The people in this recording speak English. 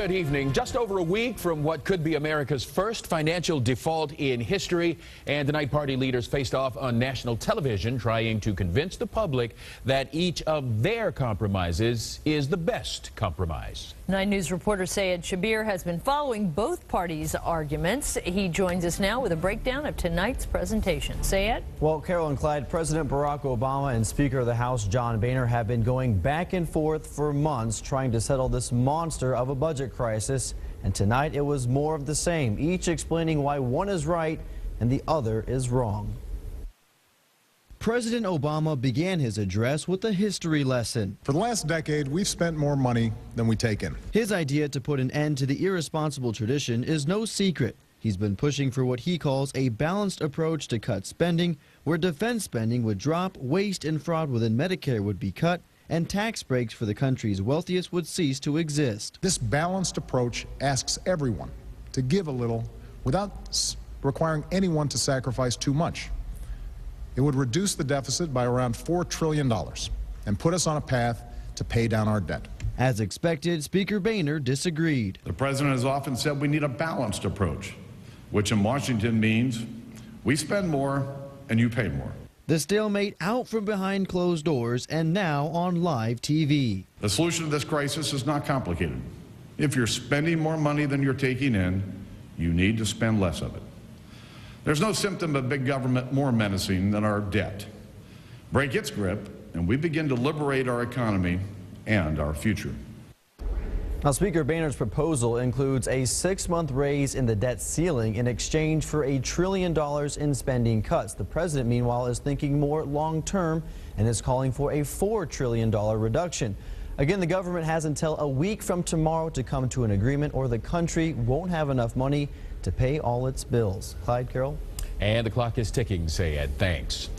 Good evening. Just over a week from what could be America's first financial default in history, and tonight party leaders faced off on national television trying to convince the public that each of their compromises is the best compromise. 9 News reporter Sayed Shabir has been following both parties' arguments. He joins us now with a breakdown of tonight's presentation. Sayed? Well, Carol and Clyde, President Barack Obama and Speaker of the House John Boehner have been going back and forth for months trying to settle this monster of a budget crisis, and tonight it was more of the same, each explaining why one is right and the other is wrong. President Obama began his address with a history lesson. For the last decade, we've spent more money than we take in. His idea to put an end to the irresponsible tradition is no secret. He's been pushing for what he calls a balanced approach to cut spending, where defense spending would drop, waste and fraud within Medicare would be cut, and tax breaks for the country's wealthiest would cease to exist. This balanced approach asks everyone to give a little without requiring anyone to sacrifice too much. It would reduce the deficit by around $4 trillion and put us on a path to pay down our debt. As expected, Speaker Boehner disagreed. The president has often said we need a balanced approach, which in Washington means we spend more and you pay more. The stalemate out from behind closed doors and now on live TV. The solution to this crisis is not complicated. If you're spending more money than you're taking in, you need to spend less of it. There's no symptom of big government more menacing than our debt. Break its grip, and we begin to liberate our economy and our future. Now, Speaker Boehner's proposal includes a 6-month raise in the debt ceiling in exchange for $1 trillion in spending cuts. The president, meanwhile, is thinking more long-term and is calling for a $4 trillion reduction. Again, the government has until a week from tomorrow to come to an agreement, or the country won't have enough money to pay all its bills. Clyde, Carol? And the clock is ticking, Sayed. Thanks.